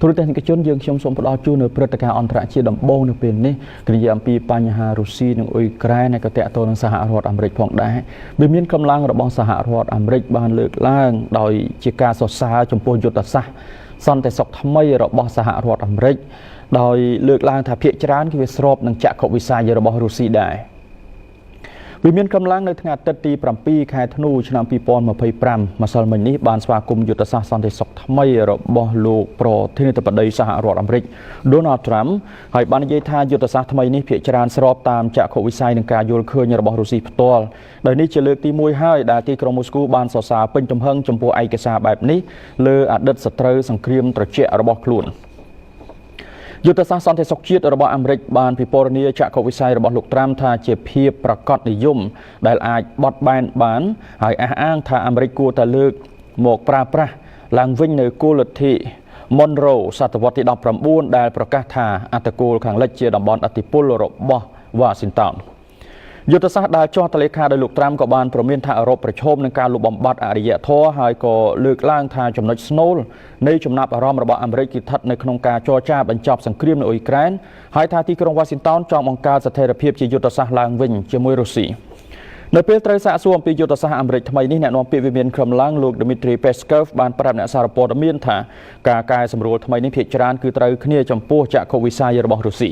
ទូរទស្សនិកជនយើងខ្ញុំសូមផ្ដល់ជូននៅព្រឹត្តិការណ៍អន្តរជាតិដំបូងនៅពេលនេះគ្រាអំពីបញ្ហារុស្ស៊ីនិងអ៊ុយក្រែនក៏តាក់ទងនឹងសហរដ្ឋអាមេរិកផងដែរវាមានកម្លាំងរបស់សហរដ្ឋអាមេរិកបានលើកឡើងដោយជាការសរសើរចំពោះយុទ្ធសាស្ត្រសន្តិសុខថ្មីរបស់សហរដ្ឋអាមេរិកដោយលើកឡើងថាភាគច្រើនគឺវាស្របនឹងចក្ខុវិស័យរបស់រុស្ស៊ីដែរវិមានកម្លាំងនៅថ្ងៃអាទិត្យទី7ខែធ្នូឆ្នាំ2025ម្សិលមិញនេះបានស្វាគមន៍យុទ្ធសាស្ត្រសន្តិសុខថ្មីរបស់លោកប្រធានាធិបតីសហរដ្ឋអាមេរិក Donald Trump ហើយបាននិយាយថាយុទ្ធសាស្ត្រថ្មីនេះភាគច្រើនស្របតាមចក្ខុវិស័យនឹងការយល់ឃើញរបស់រុស្ស៊ីផ្ទាល់ដោយនេះជាលើកទី1ហើយដែលទីក្រុងមូស្គូបានសរសើរពេញទំហឹងចំពោះឯកសារបែបនេះលើអតីតសត្រូវសង្គ្រាមត្រជាក់របស់ខ្លួនយុទ្ធសាស្ត្រសន្តិសុខជាតិរបស់អាមេរិកបានពិពណ៌នាចក្ខុវិស័យរបស់លោកត្រាំថាជាភាពប្រកបនិយមដែលអាចបត់បែនបានហើយអះអាងថាអាមេរិកគួរតែលើកមកប្រើប្រាស់ឡើងវិញនៅគោលលទ្ធិ Monroe សតវត្សទី19ដែលប្រកាសថាអត្តគោលខាងលិចជាតំបន់ឥទ្ធិពលរបស់ Washington យុទ្ធសាស្ត្រដែលចោះតលេខាដោយលោកត្រាំក៏បានប្រមានថាអឺរ៉ុបប្រឈមនឹងការលុបបំបាត់អរិយធម៌ហើយក៏លើកឡើងថាចំណុចស្នូលនៃចំណាប់អារម្មណ៍របស់អាមេរិកគឺស្ថិតនៅក្នុងការចរចាបញ្ចប់សង្គ្រាមនៅអ៊ុយក្រែនហើយថាទីក្រុង Washington ចង់បង្កើតស្ថិរភាពជាយុទ្ធសាស្ត្រឡើងវិញជាមួយរុស្ស៊ីនៅពេលត្រូវសាកសួរអំពីយុទ្ធសាស្ត្រអាមេរិកថ្មីនេះអ្នកនាំពាក្យវិមានកម្លាំងលោក Dmitry Peskov បានប្រាប់អ្នកសារព័ត៌មានថាការកែសម្រួលថ្មីនេះភាគច្រើនគឺត្រូវគ្នាចំពោះចក្ខុវិស័យរបស់រុស្ស៊ី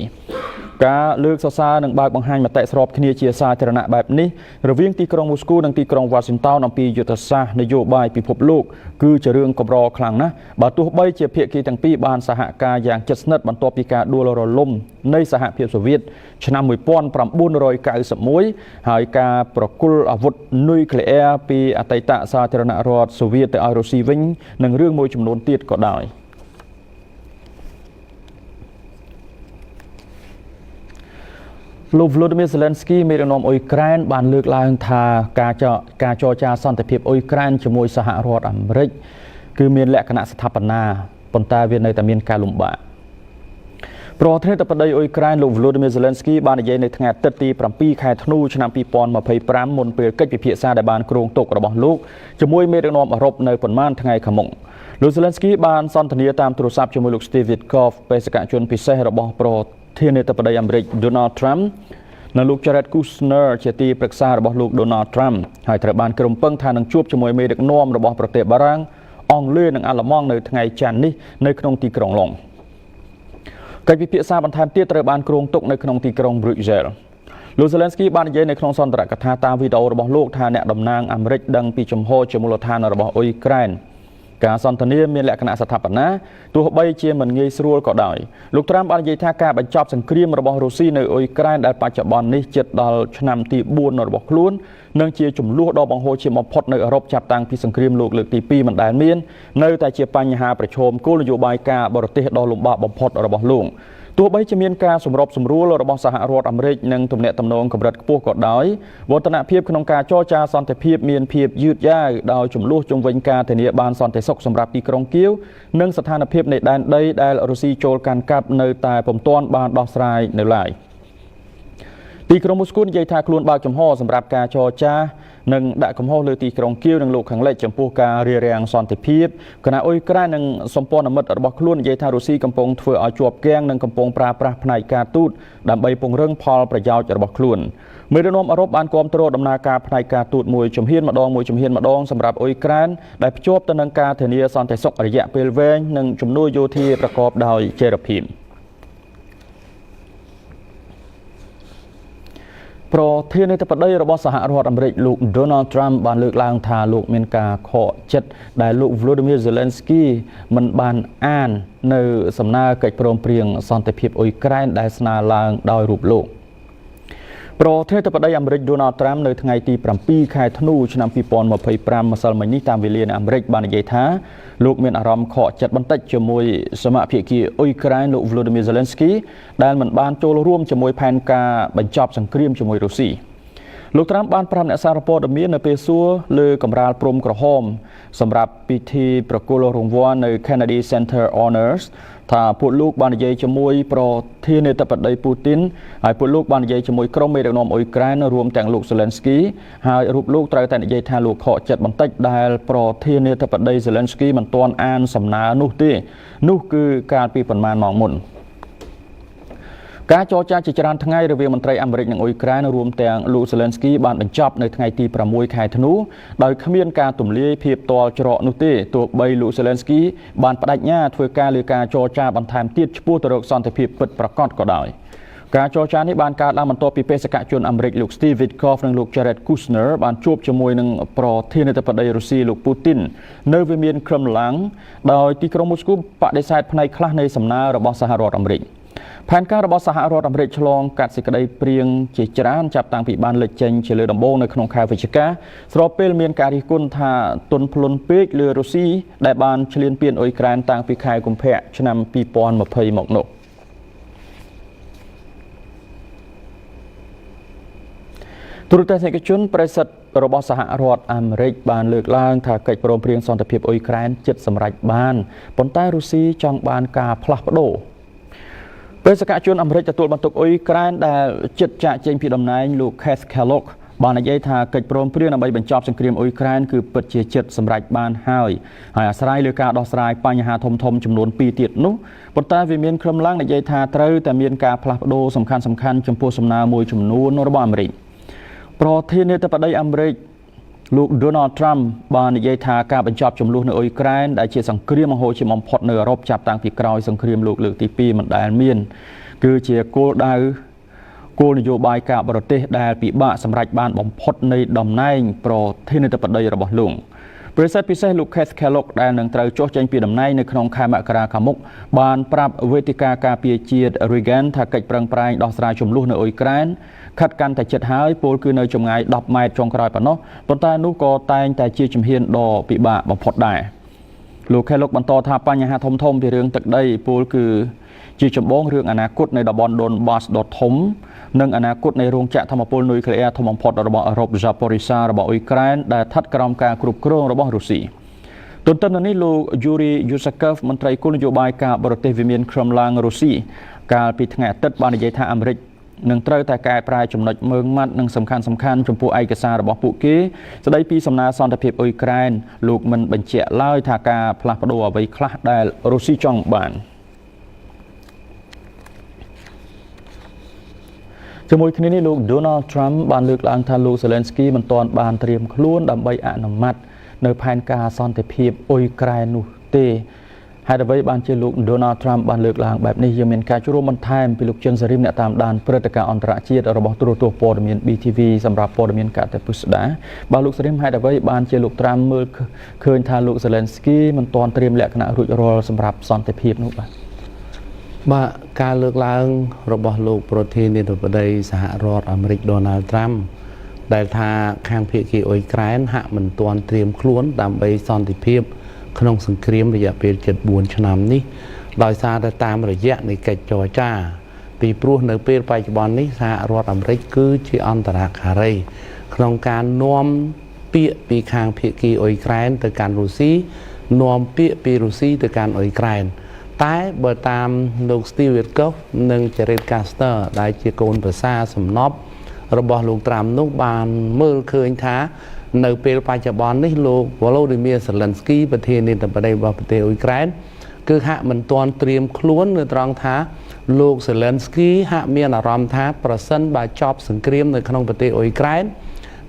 ការលើកសរសើរនិងបើកបង្ហាញមតិស្របគ្នាជាសាធារណៈបែបនេះរវាងទីក្រុងមូស្គូនិងទីក្រុង Washington អំពីយុទ្ធសាស្ត្រនយោបាយពិភពលោកគឺជារឿងកម្រខ្លាំងណាស់បើទោះបីជាភាគីទាំងពីរបានសហការយ៉ាងជិតស្និទ្ធបន្ទាប់ពីការដួលរលំនៃសហភាពសូវៀតឆ្នាំ1991ហើយការប្រគល់អាវុធនុយក្លេអ៊ែរពីអតីតសាធារណរដ្ឋសូវៀតទៅឲ្យរុស្ស៊ីវិញនិងរឿងមួយចំនួនទៀតក៏ដោយលោក Volodymyr Zelensky មេដឹកនាំអ៊ុយក្រែនបានលើកឡើងថាការចរចាសន្តិភាពអ៊ុយក្រែនជាមួយសហរដ្ឋអាមេរិកគឺមានលក្ខណៈស្ថាបនាប៉ុន្តែវានៅតែមានការលំបាកប្រធានាធិបតីអ៊ុយក្រែនលោក Volodymyr Zelensky បាននិយាយនៅថ្ងៃអាទិត្យទី7ខែធ្នូឆ្នាំ2025មុនពេលកិច្ចពិភាក្សាដែលបានគ្រោងទុករបស់លោកជាមួយមេដឹកនាំអឺរ៉ុបនៅប៉ុន្មានថ្ងៃខាងមុខលោក Zelensky បានសន្ទនាតាមទូរស័ព្ទជាមួយលោក Steve Witkoff បេសកជនពិសេសរបស់ប្រធានាធិបតីអាមេរិក Donald Trump និងលោក Jared Kushner ជាទីប្រឹក្សារបស់លោក Donald Trump ហើយត្រូវបានក្រុមពឹងថានឹងជួបជាមួយមេដឹកនាំរបស់ប្រទេសបារាំងអង់គ្លេសនិងអាល្លឺម៉ង់នៅថ្ងៃច័ន្ទនេះនៅក្នុងទីក្រុងឡុងកិច្ចពិភាក្សាបន្ថែមទៀតត្រូវបានគ្រោងទុកនៅក្នុងទីក្រុង Brussels លោក Zelensky បាននិយាយនៅក្នុងសន្ទរកថាតាមវីដេអូរបស់លោកថាអ្នកតំណាងអាមេរិកដឹងពីជំហរជាមូលដ្ឋានរបស់អ៊ុយក្រែនការសន្ទនាមានលក្ខណៈស្ថាបនាទោះបីជាមិនងាយស្រួលក៏ដោយលោកត្រាំបាននិយាយថាការបញ្ចប់សង្គ្រាមរបស់រុស្ស៊ីនៅអ៊ុយក្រែនដែលបច្ចុប្បន្ននេះជិតដល់ឆ្នាំទី4របស់ខ្លួននិងជាចំនួនដ៏បង្ហូរឈាមបំផុតនៅអឺរ៉ុបចាប់តាំងពីសង្គ្រាមលោកលើកទី2មិនដែលមាននៅតែជាបញ្ហាប្រឈមគោលនយោបាយការបរទេសដ៏លំបាកបំផុតរបស់លោកទោះបីជាមានការសម្របសម្រួលរបស់សហរដ្ឋអាមេរិកនិងទំនាក់ទំនងកម្រិតខ្ពស់ក៏ដោយវឌ្ឍនភាពក្នុងការចរចាសន្តិភាពមានភាពយឺតយ៉ាវដោយចំនួនជុំវិញការធានាបានសន្តិសុខសម្រាប់ទីក្រុងគៀវនិងស្ថានភាពនៃដែនដីដែលរុស្ស៊ីចូលកាន់កាប់នៅតែពុំទាន់បានដោះស្រាយនៅឡើយទីក្រុងមូស្គូនិយាយថាខ្លួនបើកចំហសម្រាប់ការចរចានិងដាក់កំហុសលើទីក្រុងគៀវនិងលោកខាងលិចចំពោះការរារាំងសន្តិភាពគណៈអ៊ុយក្រែននិងសម្ព័ន្ធមិត្តរបស់ខ្លួននិយាយថារុស្ស៊ីកំពុងធ្វើឲ្យជាប់គាំងនិងកំពុងប្រើប្រាស់ផ្នែកការទូតដើម្បីពង្រឹងផលប្រយោជន៍របស់ខ្លួនមេដឹកនាំអឺរ៉ុបបានគាំទ្រដំណើរការផ្នែកការទូតមួយជំហានម្ដងសម្រាប់អ៊ុយក្រែនដែលភ្ជាប់ទៅនឹងការធានាសន្តិសុខរយៈពេលវែងនិងជំនួយយោធាប្រកបដោយចីរភាពប្រធានាធិបតីរបស់សហរដ្ឋអាមេរិកលោក Donald Trump បានលើកឡើងថាលោកមានការខកចិត្តដែលលោក Volodymyr Zelensky មិនបានអាននៅសំណើកិច្ចព្រមព្រៀងសន្តិភាពអ៊ុយក្រែនដែលស្នើឡើងដោយរូបលោកប្រធានាធិបតីអាមេរិក Donald Trump នៅថ្ងៃទី7ខែធ្នូឆ្នាំ2025ម្សិលមិញនេះតាមវេលាអាមេរិកបាននិយាយថាលោកមានអារម្មណ៍ខកចិត្តបន្តិចជាមួយសមាភិកអ៊ុយក្រែនលោក Volodymyr Zelensky ដែលមិនបានចូលរួមជាមួយផែនការបញ្ចប់សង្គ្រាមជាមួយរុស្ស៊ី លោកត្រាំបានប្រាប់អ្នកសារព័ត៌មាននៅពេលសួរលើកម្រាលព្រំក្រហមសម្រាប់ពិធីប្រគល់រង្វាន់នៅ Kennedy Center Honors ថាពួកលោកបាននិយាយជាមួយប្រធានាធិបតីពូទីនហើយពួកលោកបាននិយាយជាមួយក្រុមមេដឹកនាំអ៊ុយក្រែនរួមទាំងលោក Zelensky ហើយរូបលោកត្រូវតែនិយាយថាលោកខកចិត្តបន្តិចដែលប្រធានាធិបតី Zelensky មិនទាន់អានសំណើនោះទេនោះគឺកាលពីប្រមាណម៉ោងមុនការចរចាជាច្រើនថ្ងៃរវាងមន្ត្រីអាមេរិកនិងអ៊ុយក្រែនរួមទាំងលោក Zelensky បានបញ្ចប់នៅថ្ងៃទី6ខែធ្នូដោយគ្មានការទម្លាយភាពទាល់ច្រកនោះទេទោះបីលោក Zelensky បានបដិញ្ញាធ្វើការលើការចរចាបន្ថែមទៀតឆ្ពោះទៅរកសន្តិភាពពិតប្រាកដក៏ដោយការចរចានេះបានកើតឡើងបន្ទាប់ពីបេសកជនអាមេរិកលោក Steve Witkoff និងលោក Jared Kushner បានជួបជាមួយនឹងប្រធានាធិបតីរុស្ស៊ីលោក Putin នៅវិមាន Kremlin ដោយទីក្រុង Moscow បដិសេធផ្នែកខ្លះនៃសំណើរបស់សហរដ្ឋអាមេរិកផែនការរបស់សហរដ្ឋអាមេរិកឆ្លងកាត់សេចក្តីព្រៀងជាច្រើនចាប់តាំងពីបានលេចចេញជាលើដំបូងនៅក្នុងខែវិច្ឆិកាស្របពេលមានការរិះគន់ថាទុនភ្លុនពេកលើរុស្ស៊ីដែលបានឈ្លានពានអ៊ុយក្រែនតាំងពីខែកុម្ភៈឆ្នាំ2020មកនោះទូរទស្សនិកជនប្រសិទ្ធរបស់សហរដ្ឋអាមេរិកបានលើកឡើងថាកិច្ចព្រមព្រៀងសន្តិភាពអ៊ុយក្រែនជិតសម្រេចបានប៉ុន្តែរុស្ស៊ីចង់បានការផ្លាស់ប្ដូរបេសកជនអាមេរិកទទួលបន្ទុកអ៊ុយក្រែនដែលជិតចាកចេញពីតំណែងលោក Keith Kellogg បាននិយាយថាកិច្ចព្រមព្រៀងដើម្បីបញ្ចប់សង្គ្រាមអ៊ុយក្រែនគឺពិតជាជិតសម្រេចបានហើយអាស្រ័យលើការដោះស្រាយបញ្ហាធំៗចំនួន2ទៀតនោះប៉ុន្តែវាមានក្រុមឡើងនិយាយថាត្រូវតែមានការផ្លាស់ប្ដូរសំខាន់ៗចំពោះសំណើមួយចំនួនរបស់អាមេរិកប្រធានាធិបតីអាមេរិកលោក Donald Trump បាននិយាយថាការបញ្ចប់ចំនួននៅអ៊ុយក្រែនដែលជាសង្គ្រាមមហោជាបំផុតនៅអឺរ៉ុបចាប់តាំងពីក្រោយសង្គ្រាមលោកលើកទី2មិនដែលមានគឺជាគោលដៅគោលនយោបាយការបរទេសដែលពិបាកសម្រេចបានបំផុតនៃតំណែងប្រធានាធិបតីរបស់លោកប្រសិទ្ធពិសេសលោក Keith Kellogg ដែលនឹងត្រូវចុះចេញពីតំណែងនៅក្នុងខែមករាខាងមុខបានប្រាប់វេទិកាការពារជាតិ Reagan ថាកិច្ចប្រឹងប្រែងដោះស្រាយជម្លោះនៅអ៊ុយក្រែនខិតកាន់តែជិតហើយពលគឺនៅចម្ងាយ10ម៉ែត្រចុងក្រោយប៉ុណ្ណោះប៉ុន្តែនោះក៏តែងតែជាជំហានដ៏ពិបាកបំផុតដែរលោក Kellogg បន្តថាបញ្ហាធំៗពីរឿងទឹកដីពលគឺជាចម្បងរឿងអនាគតនៃតំបន់ Donbas ដ៏ធំនិងអនាគតនៃរោងចក្រថាមពលនុយក្លេអ៊ែរធំបំផុតរបស់អឺរ៉ុប Zaporizhzhia របស់អ៊ុយក្រែនដែលស្ថិតក្រោមការគ្រប់គ្រងរបស់រុស្ស៊ីទន្ទឹមនឹងនេះលោក Yuri Yusakov មន្ត្រីគោលនយោបាយការបរទេសវិមាន Kremlin រុស្ស៊ីកាលពីថ្ងៃអាទិត្យបាននិយាយថាអាមេរិកនឹងត្រូវតែកែប្រែចំណុចមើងម៉ាត់និងសំខាន់ចំពោះឯកសាររបស់ពួកគេស្ដីពីសំណើសន្តិភាពអ៊ុយក្រែនលោកមិនបញ្ជាក់ឡើយថាការផ្លាស់ប្ដូរអ្វីខ្លះដែលរុស្ស៊ីចង់បានជាមួយគ្នានេះលោក Donald Trump បានលើកឡើងថាលោក Zelensky មិនទាន់បានត្រៀមខ្លួនដើម្បីអនុម័តនៅផែនការសន្តិភាពអ៊ុយក្រែននោះទេហេតុអ្វីបានជាលោក Donald Trump បានលើកឡើងបែបនេះយើងមានការចូលរួមបន្ថែមពីលោកជិនសារីមអ្នកតាមដានព្រឹត្តិការណ៍អន្តរជាតិរបស់ទូរទស្សន៍ព័ត៌មាន BTV សម្រាប់ព័ត៌មានការតែពុស្ដាបាទលោកសារីមហេតុអ្វីបានជាលោក Trump មើលឃើញថាលោក Zelensky មិនទាន់ត្រៀមលក្ខណៈរួចរាល់សម្រាប់សន្តិភាពនោះបាទការលើកឡើងរបស់លោកប្រធានាធិបតីសហរដ្ឋអាមេរិក Donald Trump ដែលថាខាងភាគីអ៊ុយក្រែនហាក់មិនទាន់ត្រៀមខ្លួនដើម្បីសន្តិភាពក្នុងសង្គ្រាមរយៈពេល74ឆ្នាំនេះដោយសារតែតាមរយៈនៃកិច្ចចរចាពីព្រោះនៅពេលបច្ចុប្បន្ននេះសហរដ្ឋអាមេរិកគឺជាអន្តរការីក្នុងការនាំពាក្យពីខាងភាគីអ៊ុយក្រែនទៅកាន់រុស្ស៊ីនាំពាក្យពីរុស្ស៊ីទៅកាន់អ៊ុយក្រែនតែបើតាមលោក Steve Witkoff និង Jared Kushner ដែលជាកូនប្រសាសំណប់របស់លោកត្រាំនោះបានមើលឃើញថានៅពេលបច្ចុប្បន្ននេះលោក Volodymyr Zelensky ប្រធានាធិបតីរបស់ប្រទេសអ៊ុយក្រែនគឺហាក់មិនទាន់ត្រៀមខ្លួននៅត្រង់ថាលោក Zelensky ហាក់មានអារម្មណ៍ថាប្រសិនបើចប់សង្គ្រាមនៅក្នុងប្រទេសអ៊ុយក្រែន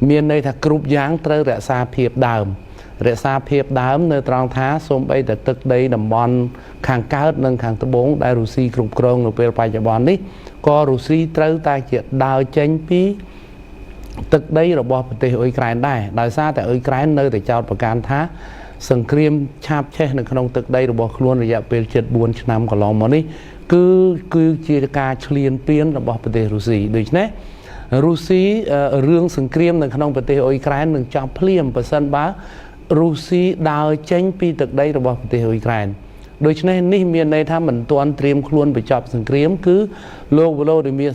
មានន័យថាគ្រប់យ៉ាងត្រូវរក្សាភាពដើមនៅត្រង់ថាសូម្បីតែទឹកដីតំបន់ខាងកើតនិងខាងត្បូងដែលរុស្ស៊ីគ្រប់គ្រងនៅពេលបច្ចុប្បន្ននេះក៏រុស្ស៊ីត្រូវតែជាដើរចេញពីទឹកដីរបស់ប្រទេសអ៊ុយក្រែនដែរដោយសារតែអ៊ុយក្រែននៅតែចោទប្រកាន់ថាសង្គ្រាមឆាបឆេះនៅក្នុងទឹកដីរបស់ខ្លួនរយៈពេល74ឆ្នាំកន្លងមកនេះគឺជាការឈ្លានពានរបស់ប្រទេសរុស្ស៊ីដូច្នេះរុស្ស៊ីរឿងសង្គ្រាមនៅក្នុងប្រទេសអ៊ុយក្រែននឹងចប់ភ្លាមបើសិនបើរុស្ស៊ីដើរចេញពីទឹកដីរបស់ប្រទេសអ៊ុយក្រែនដូច្នេះនេះមានន័យថាមិនទាន់ត្រៀមខ្លួនបញ្ចប់សង្គ្រាមគឺលោក Volodymyr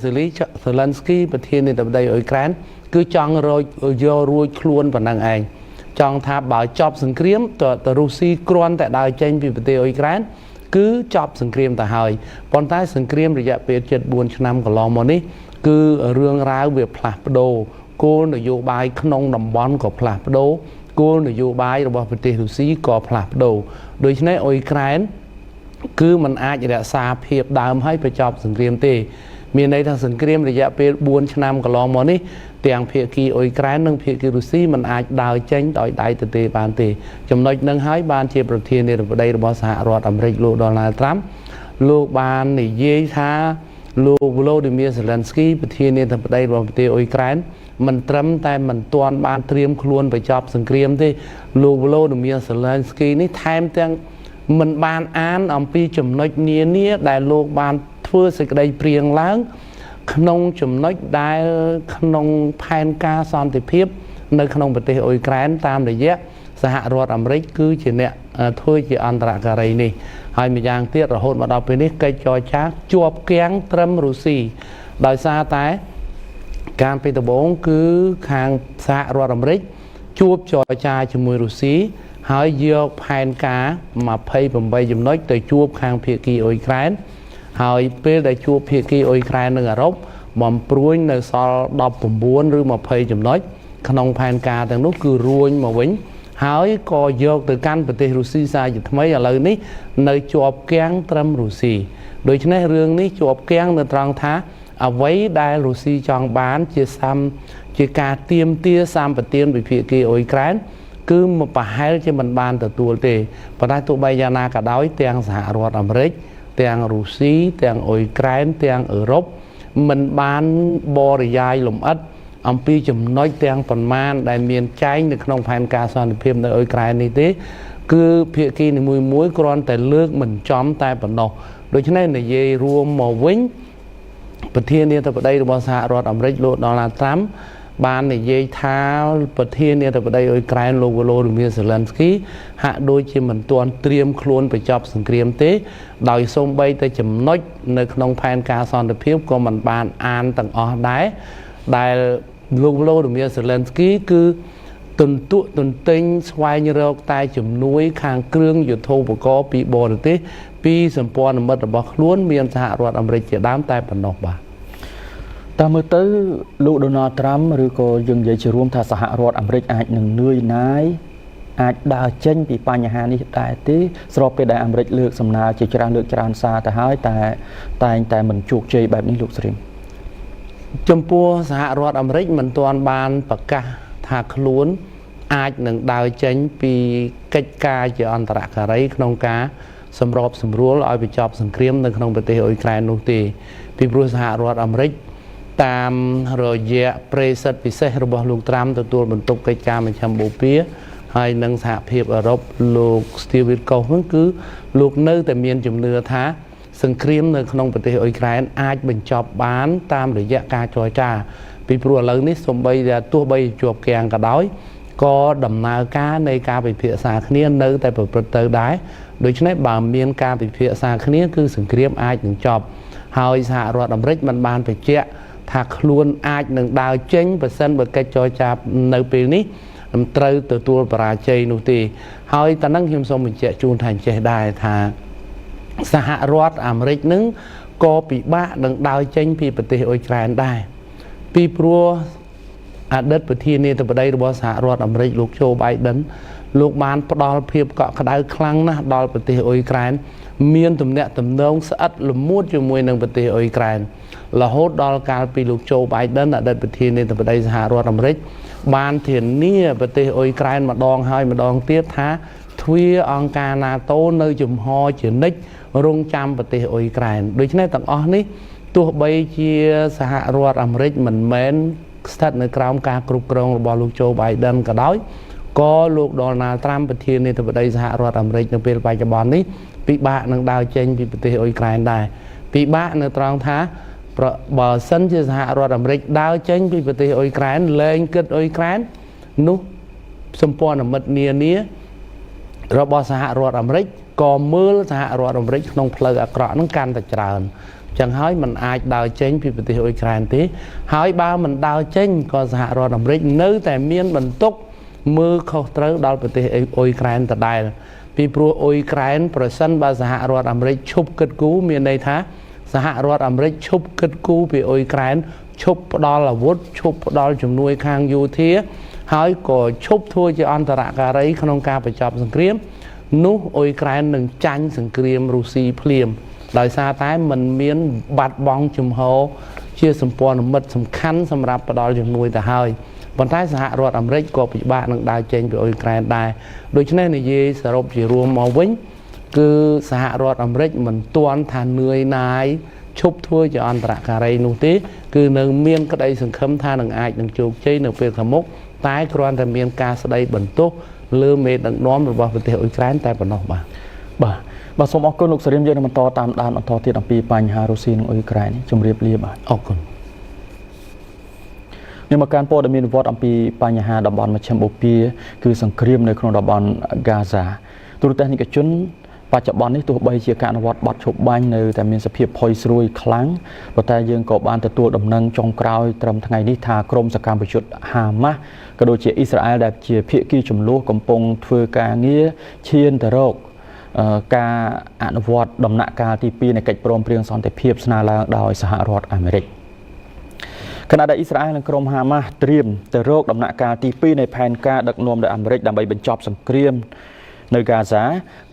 Zelensky ប្រធានាធិបតីអ៊ុយក្រែន cứ chọn rồi vô ruồi luôn và năng anh chọn thà bảo chọc sừng kiếm từ Russia kron tại đài tranh vì bờ Ukraine cứ chọc sừng kiếm tại hơi còn tại sừng kiếm thì dạ về chật buồn cho năm của lòng mà ní cứ rương ráo việc plap đồ cô nội dụ bài không nằm bón của plap đồ cô nội dụ bài rồi bảo bờ Russia có plap đồ đối với Ukraine cứ mình ai chỉ đã xa hiệp đàm hay phải chọc sừng kiếm tì miền đây thằng sừng kiếm thì dạ về buồn cho năm của lòng mà ní tiền phía kia Ukraine nâng phía kia Russia mình ai đào tranh tội đại từ từ bàn từ trong nói nâng hái ban chia bậc thiên này ở đây là bao xã rồi America lô Donald Trump lô ban này dễ tha lô Volodymyr Zelensky bậc thiên này ở đây là từ Ukraine mình trâm tay mình toàn ban triêm luôn phải chọc sừng kiếm thì lô Volodymyr Zelensky này tham tiếng mình ban án ông pi chấm nói nia đại lô ban thưa sự đây prieng láng không chấm nói đại không phèn ca son thì phép nơi không bật ôi Ukraine tam để nhé xã hội rồi America cứ chỉ nè thôi chỉ ăn trả cái này nè hai mươi giang tiết rồi hôn mà đọc về nít cây cho chắc chuột kén trâm Russia đòi xa tái can Peter bốn cứ hàng xã hội rồi America chuột cho cha cho mùi Russia hỏi dọc phèn cá mà pay bằng bay chấm nói từ chuột hàng phía kia Ukraine hỏi về đại chuột phía kia Ukraine ở Úc mầm pruy nơi sau đọc bùn buôn rồi mà pay chấm nói không phèn cá thằng lúc cứ ruồi mà vĩnh hỏi có dọc từ căn bờ tây Russia ra gì mấy ở lời ní nơi chuột kén trâm Russia đối với này riêng ní chuột kén nơi trăng thá ở với đại Russia chọn bán chia xăm chia cả tiêm tia xăm và tiêm về phía kia Ukraine cứ một bà hai cho mình ban từ tuổi thì và đây tụi bây giờ na cả đói tiền xã hội America tiền Russia tiền Ukraine tiền Europe mình ban bò để dài lùm ất ông pi chùm nói tiền phần man đại miền trái được không phải ca son phim ở Ukraine này thế cứ phía kia này mùi muối con tại nước mình chóm tay phần đầu đối với này là dây ruộng màu vĩnh bậc thiên nhiên tại đây là bao xã hội America luôn đó là Trump ban này dây tháo bậc thiên nhiên tại đây Ukraine lô Volodymyr Zelensky hạ đôi chi mình toàn triêm luôn phải chọc sừng kiếm thế đòi xông bay tới chấm nói nơi không phải ca son được phim của mình ban an tầng ở đáy đại lô Volodymyr Zelensky cứ tuần tinh xoay như rau tay chấm núi khang cương dột thô của có bị bò được thế pi sầm pon là mất được bọc luôn miền xã hội America chỉ đám tay phần nọc bà ta mới tới lụ Donald Trump rồi có dừng dậy chỉរួមthà xã hội America ai nâng nuôi nái ai đào chân bị pa nhà hàng đi đại tí sau khi đại America lược sầm nào chỉ cho lược cho xa tại hỏi tại mình chuột chơi bàiนี้ลูกสริม trong pua xã hội America mình toàn ban bậc ca thạc luôn ai nâng đào chân bị cách ca chỉ ăn tạc cả đấy không cá sầm rộp sầm rúa lại bị chọc sầm kiếm nâng không bị tiêu Ukraine nô tì bị pua xã hội America tam rồi dạ preset bị xe robot lục Trump từ tuột mình tục cái cha mình chăm bộ pía hay nâng xã hiệp ở Úc lục Steve Cầu vẫn cứ lục nơi tại miền chùm nửa thá sừng kiếm nơi không bị tiêu Ukraine ai bình chọc bán tam rồi dạ ca trôi trà bị pua lớn nít xung bay ra tua bay chuột kèn cả đói có đầm nào cá nơi cá bị phía xa khía nơi tại bờ tơ đáy đối với bà miền cá bị phía xa khía cứ sừng kiếm ai bình chọcហើយសហរដ្ឋអាមេរិកមិនបានបញ្ជាក់ថាខ្លួនអាចនឹងដើរចេញបើសិនបើកិច្ចចរចានៅពេលនេះត្រូវទទួលបរាជ័យនោះទេហើយតើនឹងខ្ញុំសូមបញ្ជាក់ជូនថាអញ្ចេះដែរថាសហរដ្ឋអាមេរិកនឹងក៏ពិបាកនឹងដើរចេញពីប្រទេសអ៊ុយក្រែនដែរពីព្រោះអតីតប្រធានាធិបតីរបស់សហរដ្ឋអាមេរិកលោកโจ Biden លោកបានផ្ដល់ភាពកក់ក្ដៅខ្លាំងណាស់ដល់ប្រទេសអ៊ុយក្រែនមានទំនាក់ទំនងស្អិតល្មួតជាមួយនឹងប្រទេសអ៊ុយក្រែនរហូតដល់កាលពីលោកโจ Biden អតីតប្រធានាធិបតីសហរដ្ឋអាមេរិកបានធានាប្រទេសអ៊ុយក្រែនម្ដងហើយម្ដងទៀតថាទ្វារអង្គការ NATO នៅចំហជានិច្ចរងចាំប្រទេសអ៊ុយក្រែនដូច្នេះទាំងអស់នេះទោះបីជាសហរដ្ឋអាមេរិកមិនមែនស្ថិតនៅក្រោមការគ្រប់គ្រងរបស់លោកโจ Biden ក៏ដោយក៏លោក Donald Trump ប្រធានាធិបតីសហរដ្ឋអាមេរិកនៅពេលបច្ចុប្បន្ននេះពិបាកនឹងដើរចេញពីប្រទេសអ៊ុយក្រែនដែរពិបាកនៅត្រង់ថាបើសិនជាសហរដ្ឋអាមេរិកដើរចេញពីប្រទេសអ៊ុយក្រែនលែងគិតអ៊ុយក្រែននោះសម្ព័ន្ធមិត្តនានារបស់សហរដ្ឋអាមេរិកក៏មើលសហរដ្ឋអាមេរិកក្នុងផ្លូវអាក្រក់នឹងកាន់តែច្រើន chẳng hỏi mình ai đào chênh vìប្រទេសអ៊ុយក្រែនទេហើយបើមិនដើរចេញក៏សហរដ្ឋអាមេរិកនៅតែមានបន្ទុកមើលខុសត្រូវដល់ប្រទេសអ៊ុយក្រែនដដែលពីព្រោះអ៊ុយក្រែនប្រសិនបើសហរដ្ឋអាមេរិកឈប់គិតគូរមានន័យថាសហរដ្ឋអាមេរិកឈប់គិតគូរពីអ៊ុយក្រែនឈប់ផ្ដល់អាវុធឈប់ផ្ដល់ជំនួយខាងយោធាហើយក៏ឈប់ធ្វើជាអន្តរការីក្នុងការបញ្ចប់សង្គ្រាមនោះអ៊ុយក្រែននឹងចាញ់សង្គ្រាមរុស្ស៊ីភ្លាមដោយសារតែมันមានបាត់បង់ជំហរជាសម្ព័ន្ធមិត្តសំខាន់សម្រាប់ផ្ដល់ជំនួយទៅហើយប៉ុន្តែសហរដ្ឋអាមេរិកក៏ពិបាកនឹងដើរចេញពីអ៊ុយក្រែនដែរដូច្នេះនិយាយសរុបជារួមមកវិញគឺសហរដ្ឋអាមេរិកមិនទាន់ថានឿយណាយឈប់ធ្វើជាអន្តរការីនោះទេគឺនៅមានក្តីសង្ឃឹមថានឹងអាចនឹងជោគជ័យនៅពេលខាងមុខតែគ្រាន់តែមានការស្ដីបន្ទោសលើមេដឹកនាំរបស់ប្រទេសអ៊ុយក្រែនតែប៉ុណ្ណោះបាទសូមអរគុណលោកសេរីមយើងនឹងបន្តតាមដានបន្តទៀតអំពីបញ្ហារុស្ស៊ីនិងអ៊ុយក្រែនជម្រាបលាបាទអរគុណមានមកការព័ត៌មានវិវត្តអំពីបញ្ហាតំបន់មជ្ឈិមបូព៌ាគឺសង្គ្រាមនៅក្នុងតំបន់ហ្គាហ្សាទូរទស្សនិកជនបច្ចុប្បន្ននេះទោះបីជាការអនុវត្តបទឈប់បាញ់នៅតែមានសភាពផុយស្រួយខ្លាំងប៉ុន្តែយើងក៏បានទទួលដំណឹងចុងក្រោយត្រឹមថ្ងៃនេះថាក្រុមសកម្មជនហាម៉ាស់ក៏ដូចជាអ៊ីស្រាអែលដែលជាភាគីចំនួនកំពុងធ្វើការងារឈានទៅរកការអនុវត្តដំណាក់កាលទី2នៃកិច្ចព្រមព្រៀងសន្តិភាពស្នើឡើងដោយសហរដ្ឋអាមេរិកខណៈដែលអ៊ីស្រាអែលនិងក្រុមហាម៉ាស់ត្រៀមទៅរកដំណាក់កាលទី2នៃផែនការដឹកនាំដោយអាមេរិកដើម្បីបញ្ចប់សង្គ្រាមនៅហ្គាហ្សា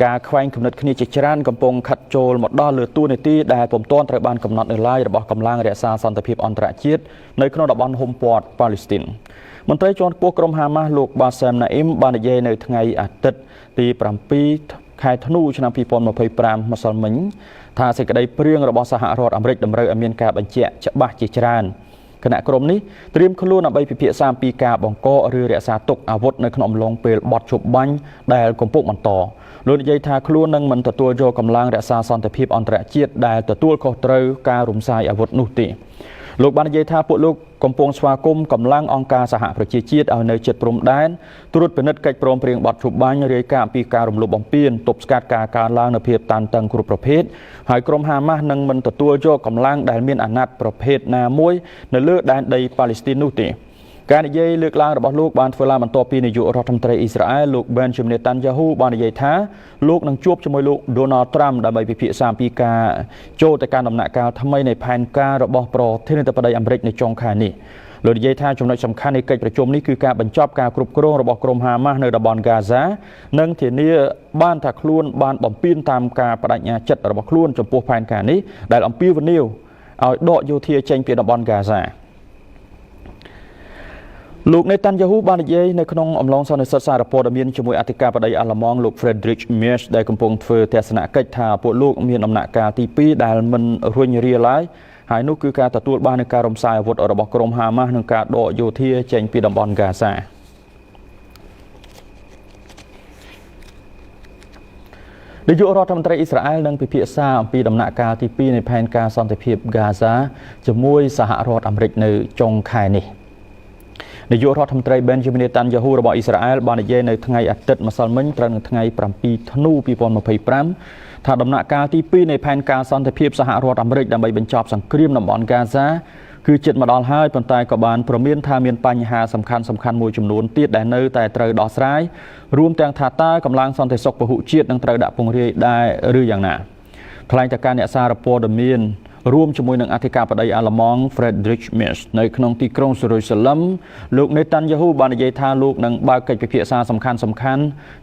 ការខ្វែងគំនិតគ្នាជាច្រើនកំពុងខិតចូលមកដល់លើតួនាទីដែលពុំទាន់ត្រូវបានកំណត់នៅឡើយរបស់កម្លាំងរក្សាសន្តិភាពអន្តរជាតិនៅក្នុងតំបន់ហ៊ុំព័ទ្ធប៉ាឡេស្ទីនមន្ត្រីជាន់ខ្ពស់ក្រុមហាម៉ាស់លោកបាសាមណាអ៊ីមបាននិយាយនៅថ្ងៃអាទិត្យទី7ខែធ្នូឆ្នាំ2025ម្សិលមិញថាសេចក្តីព្រាងរបស់សហរដ្ឋអាមេរិកតម្រូវឲ្យមានការបញ្ជាក់ច្បាស់ជាច្រើនគណៈក្រុមនេះត្រៀមខ្លួនដើម្បីពិភាក្សាអំពីការបង្កឬរក្សាទុកអាវុធនៅក្នុងអំឡុងពេលបទឈប់បាញ់ដែលកំពុងបន្តលោកនិយាយថាខ្លួននឹងមិនទទួលយកកម្លាំងរក្សាសន្តិភាពអន្តរជាតិដែលទទួលខុសត្រូវការរំសាយអាវុធនោះទេលោកបាននិយាយថាពួកលោកកំពុងស្វាគមន៍កម្លាំងអង្គការសហប្រជាជាតិឲ្យនៅជិតព្រំដែនត្រួតពិនិត្យកិច្ចព្រមព្រៀងបទឈប់បាញ់រាយការណ៍អំពីការរំលោភបំពានទប់ស្កាត់ការកើនឡើងនៃភាពតានតឹងគ្រប់ប្រភេទហើយក្រុមហាម៉ាស់នឹងមិនទទួលយកកម្លាំងដែលមានអាណត្តិប្រភេទណាមួយនៅលើដែនដីប៉ាឡេស្ទីននោះទេការនិយាយលើកឡើងរបស់លោកបានធ្វើឡើងបន្ទាប់ពីនាយករដ្ឋមន្ត្រីអ៊ីស្រាអែលលោក Benjamin Netanyahu បាននិយាយថាលោកនឹងជួបជាមួយលោក Donald Trump ដើម្បីពិភាក្សាអំពីការចូលទៅកាន់ដំណាក់កាលថ្មីនៃផែនការរបស់ប្រធានាធិបតីអាមេរិកនៅចុងខែនេះលោកនិយាយថាចំណុចសំខាន់នៃកិច្ចប្រជុំនេះគឺការបញ្ចប់ការគ្រប់គ្រងរបស់ក្រុមហាម៉ាស់នៅតំបន់ហ្គាហ្សានិងធានាបានថាខ្លួនបានបំពេញតាមការបដិញ្ញាចិត្តរបស់ខ្លួនចំពោះផែនការនេះដែលអំពាវនាវឲ្យដកយោធាចេញពីតំបន់ហ្គាហ្សាលោកនេតាន់យ៉ាហ៊ូបាននិយាយនៅក្នុងអំឡុងសន្និសីទសារព័ត៌មានជាមួយអធិការបតីអាល្លឺម៉ង់លោក Friedrich Merz ដែលកំពុងធ្វើទស្សនកិច្ចថាពួកលោកមានដំណាក់កាលទី2ដែលមិនរុញរាឡើយហើយនោះគឺការទទួលបាននៃការរំសាយអាវុធរបស់ក្រុមហាម៉ាស់និងការដកយោធាចេញពីតំបន់ហ្គាហ្សានាយករដ្ឋមន្ត្រីអ៊ីស្រាអែលនឹងពិភាក្សាអំពីដំណាក់កាលទី2នៃផែនការសន្តិភាពហ្គាហ្សាជាមួយសហរដ្ឋអាមេរិកនៅចុងខែនេះនាយករដ្ឋមន្ត្រី Benjamin Netanyahu របស់អ៊ីស្រាអែលបាននិយាយនៅថ្ងៃអាទិត្យម្សិលមិញត្រូវនៅថ្ងៃ7ធ្នូ2025ថាដំណាក់កាលទី2នៃផែនការសន្តិភាពសហរដ្ឋអាមេរិកដើម្បីបញ្ចប់សង្គ្រាមតំបន់ហ្គាហ្សាគឺជិតមកដល់ហើយប៉ុន្តែក៏បានព្រមានថាមានបញ្ហាសំខាន់មួយចំនួនទៀតដែលនៅតែត្រូវដោះស្រាយរួមទាំងថាតើកម្លាំងសន្តិសុខពហុជាតិនឹងត្រូវដាក់ពង្រាយដែរឬយ៉ាងណាថ្លែងจากការអ្នកសារព័ត៌មានរួមជាមួយនឹងអធិការបតីអាល្លឺម៉ង់ Friedrich Merz នៅក្នុងទីក្រុងសេរូសាឡឹមលោក Netanyahu បាននិយាយថាលោកនឹងបើកកិច្ចពិភាក្សាសំខាន់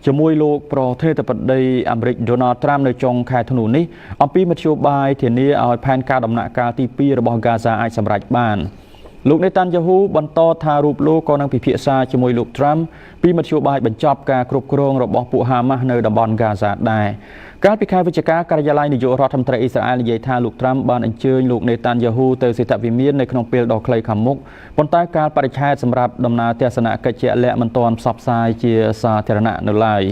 ជាមួយលោកប្រធានាធិបតីអាមេរិក Donald Trump នៅចុងខែធ្នូនេះអំពីមធ្យោបាយធានាឲ្យផែនការដំណាក់កាលទី2របស់ហ្គាហ្សាអាចសម្រេចបានលោក Netanyahu បន្តថារូបលោកក៏នឹងពិភាក្សាជាមួយលោក Trump ពីមធ្យោបាយបញ្ចប់ការគ្រប់គ្រងរបស់ពួកហាម៉ាស់នៅតំបន់ហ្គាហ្សាដែរកាលពីខែវិច្ឆិកាការិយាល័យនាយករដ្ឋមន្ត្រីអ៊ីស្រាអែលនិយាយថាលោក Trump បានអញ្ជើញលោក Netanyahu ទៅសេតវិមាននៅក្នុងពេលដ៏ខ្លីខាងមុខប៉ុន្តែកាលបរិច្ឆេទសម្រាប់ដំណើរទស្សនកិច្ចជាក់លាក់មិនទាន់ផ្សព្វផ្សាយជាសាធារណៈនៅឡើយ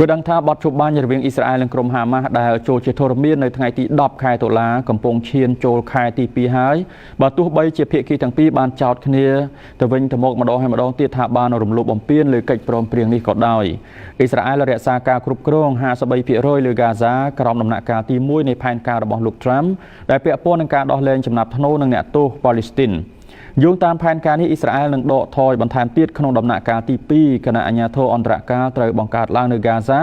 គឺដឹងថាបទជប់បាញ់រវាងអ៊ីស្រាអែលនិងក្រុមហាម៉ាស់ដែលចូលជាធរមាននៅថ្ងៃទី10ខែតុលាកំពុងឈានចូលខែទី2ហើយបើទោះបីជាភាគីទាំងពីរបានចោទគ្នាទៅវិញទៅមកម្ដងហើយម្ដងទៀតថាបានរំលោភបំពានលើកិច្ចព្រមព្រៀងនេះក៏ដោយអ៊ីស្រាអែលរក្សាការគ្រប់គ្រង 53% លើហ្គាហ្សាក្រោមដំណាក់កាលទី1នៃផែនការរបស់លោក Trump ដែលពាក់ព័ន្ធនឹងការដោះលែងចំណាប់ធ្នូនិងអ្នកទោសប៉ាឡេស្ទីនយោងតាមផែនការនេះអ៊ីស្រាអែលនឹងដកថយបន្ថែមទៀតក្នុងដំណាក់កាលទី2គណៈអាជ្ញាធរអន្តរការត្រូវបង្កើតឡើងនៅហ្គាហ្សា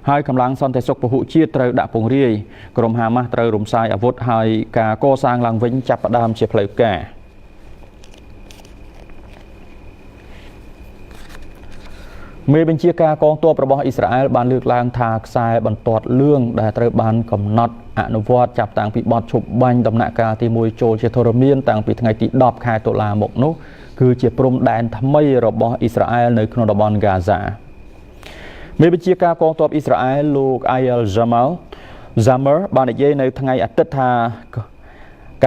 ហើយកម្លាំងសន្តិសុខពហុជាតិត្រូវដាក់ពង្រាយក្រុមហាម៉ាស់ត្រូវរំសាយអាវុធហើយការកសាងឡើងវិញចាប់ផ្ដើមជាផ្លូវការមេបញ្ជាការកងទ័ពរបស់អ៊ីស្រាអែលបានលើកឡើងថាខ្សែបន្ទាត់លឿងដែលត្រូវបានកំណត់អនុវត្តចាប់តាំងពីបទឈប់បាញ់ដំណាក់កាលទី1ចូលជាធរមានតាំងពីថ្ងៃទី10ខែតុលាមកនោះគឺជាព្រំដែនថ្មីរបស់អ៊ីស្រាអែលនៅក្នុងតំបន់ហ្គាហ្សាមេបញ្ជាការកងទ័ពអ៊ីស្រាអែលលោក Eyal Zammer បាននិយាយនៅថ្ងៃអាទិត្យថា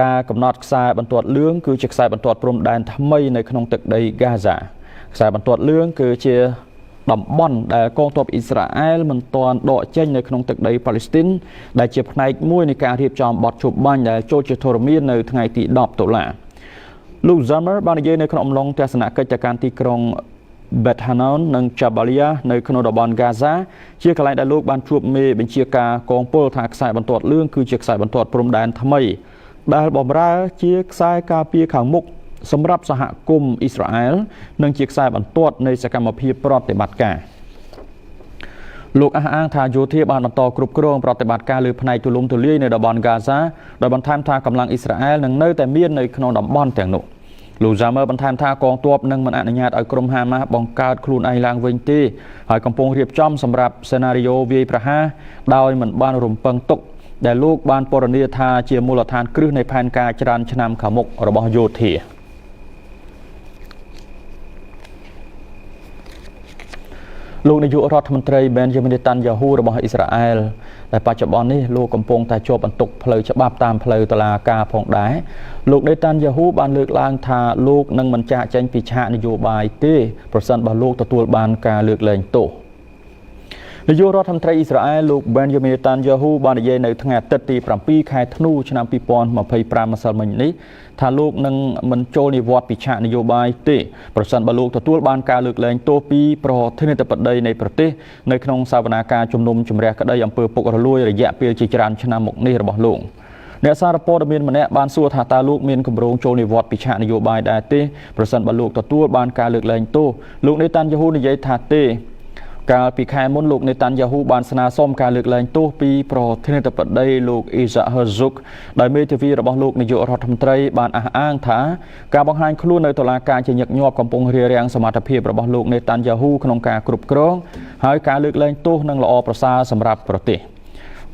ការកំណត់ខ្សែបន្ទាត់លឿងគឺជាខ្សែបន្ទាត់ព្រំដែនថ្មីនៅក្នុងទឹកដីហ្គាហ្សាខ្សែបន្ទាត់លឿងគឺជាតំបន់ដែលកងទ័ពអ៊ីស្រាអែលមិនទាន់ដកចេញនៅក្នុងទឹកដីប៉ាឡេស្ទីនដែលជាផ្នែកមួយនៃការរៀបចំបទជប់បាញ់ដែលចូលជាធរមាននៅថ្ងៃទី10តុលាលោក Zammer បាននិយាយនៅក្នុងអំឡុងទស្សនកិច្ចទៅកាន់ទីក្រុង Beth Hanon និង Jabalia នៅក្នុងតំបន់ Gaza ជាកន្លែងដែលលោកបានជួបមេបញ្ជាការកងពលថាខ្សែបន្ទាត់លឿងគឺជាខ្សែបន្ទាត់ព្រំដែនថ្មីដែលបម្រើជាខ្សែការពារខាងមុខសម្រាប់សហគមន៍អ៊ីស្រាអែលនិងជាខ្សែបន្ទាត់នៃសកម្មភាពប្រតិបត្តិការលោកអះអាងថាយោធាបានបន្តគ្រប់គ្រងប្រតិបត្តិការលើផ្នែកទូលំទូលាយនៅតំបន់ Gaza ដោយបន្ថែមថាកម្លាំងអ៊ីស្រាអែលនឹងនៅតែមាននៅក្នុងតំបន់ទាំងនោះលោក Zammer បន្ថែមថាកងទ័ពនឹងមិនអនុញ្ញាតឲ្យក្រុមហាម៉ាស់បង្កើតខ្លួនឯងឡើងវិញទេហើយកំពុងរៀបចំសម្រាប់សេណារីយ៉ូវាយប្រហារដោយមិនបានរំពឹងទុកដែលលោកបានពណ៌នាថាជាមូលដ្ឋានគ្រឹះនៃផែនការច្រើនឆ្នាំខាងមុខរបស់យោធាលោកនាយករដ្ឋមន្ត្រី Benjamin Netanyahu របស់អ៊ីស្រាអែលតែបច្ចុប្បន្ននេះលោកកំពុងតែជាប់បន្ទុកផ្លូវច្បាប់តាមផ្លូវតុលាការផងដែរលោក Netanyahu បានលើកឡើងថាលោកនឹងមិនចាកចេញពីឆាកនយោបាយទេប្រសិនបើលោកទទួលបានការលើកលែងទោសនាយករដ្ឋមន្ត្រីអ៊ីស្រាអែលលោក Benjamin Netanyahu បាននិយាយនៅថ្ងៃអាទិត្យទី7ខែធ្នូឆ្នាំ2025ម្សិលមិញនេះថាលោកនឹងមិនចូលនិវត្តន៍ពីឆាកនយោបាយទេប្រសិនបើលោកទទួលបានការលើកលែងទោសពីប្រធានាធិបតីនៃប្រទេសនៅក្នុងសវនាការជំនុំជម្រះក្តីអំពើពុករលួយរយៈពេលជាច្រើនឆ្នាំមកនេះរបស់លោកអ្នកសារព័ត៌មានម្នាក់បានសួរថាតើលោកមានគម្រោងចូលនិវត្តន៍ពីឆាកនយោបាយដែរទេប្រសិនបើលោកទទួលបានការលើកលែងទោសលោក Netanyahu និយាយថាទេកាលពីខែមុនលោក Netanyahu បានស្នើសុំការលើកលែងទោសពីប្រធានាធិបតីលោក Isaac Herzog ដោយមេធាវីរបស់លោកនាយករដ្ឋមន្ត្រីបានអះអាងថាការបង្ហាញខ្លួននៅតុលាការជាញឹកញាប់កំពុងរារាំងសមត្ថភាពរបស់លោក Netanyahu ក្នុងការគ្រប់គ្រងហើយការលើកលែងទោសនឹងល្អប្រសើរសម្រាប់ប្រទេស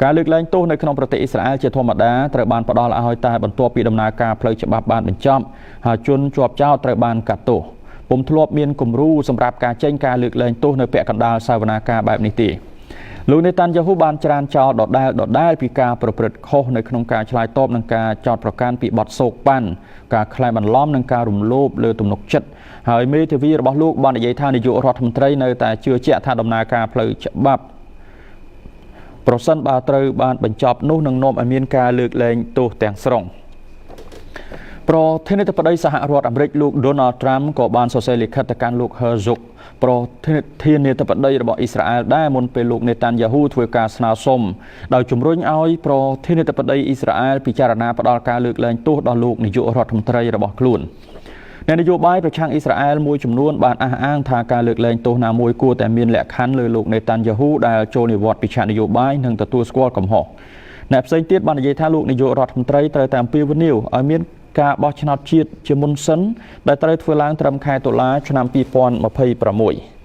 ការលើកលែងទោសនៅក្នុងប្រទេសអ៊ីស្រាអែលជាធម្មតាត្រូវបានផ្ដល់ឲ្យតែបន្ទាប់ពីដំណើរការផ្លូវច្បាប់បានបញ្ចប់ហើយជនជាប់ចោទត្រូវបានកាត់ទោសពុំធ្លាប់មានគំរូសម្រាប់ការចេញការលើកលែងទោសនៅពាក់កណ្ដាលសវនាការបែបនេះទេលោក Netanyahu បានច្រានចោលដដែលពីការប្រព្រឹត្តខុសនៅក្នុងការឆ្លើយតបនឹងការចោទប្រកាន់ពីបទសោកប៉ាន់ការក្លែងបន្លំនិងការរំលោភលើទំនុកចិត្តហើយមេធាវីរបស់លោកបាននិយាយថានាយករដ្ឋមន្ត្រីនៅតែជឿជាក់ថាដំណើរការផ្លូវច្បាប់ប្រសិនបើត្រូវបានបញ្ចប់នោះនឹងនាំឲ្យមានការលើកលែងទោសទាំងស្រុងប្រធានាធិបតីសហរដ្ឋអាមេរិកលោក Donald Trump ក៏បានសរសេរលិខិតទៅកាន់លោក Herzog ប្រធានាធិបតីរបស់អ៊ីស្រាអែលដែរមុនពេលលោក Netanyahu ធ្វើការស្នើសុំដោយជំរុញឲ្យប្រធានាធិបតីអ៊ីស្រាអែលពិចារណាផ្តល់ការលើកលែងទោសដល់លោកនាយករដ្ឋមន្ត្រីរបស់ខ្លួនអ្នកនយោបាយប្រឆាំងអ៊ីស្រាអែលមួយចំនួនបានអះអាងថាការលើកលែងទោសណាមួយគួរតែមានលក្ខខណ្ឌលើលោក Netanyahu ដែលចូលនិវត្តន៍ពីឆាកនយោបាយនិងទទួលស្គាល់កំហុសអ្នកផ្សេងទៀតបាននិយាយថាលោកនាយករដ្ឋមន្ត្រីត្រូវតែអំពាវនាវឲ្យមានការបោះឆ្នោតជាតិជាមុនសិនដែលត្រូវធ្វើឡើងត្រឹមខែតុលាឆ្នាំ2026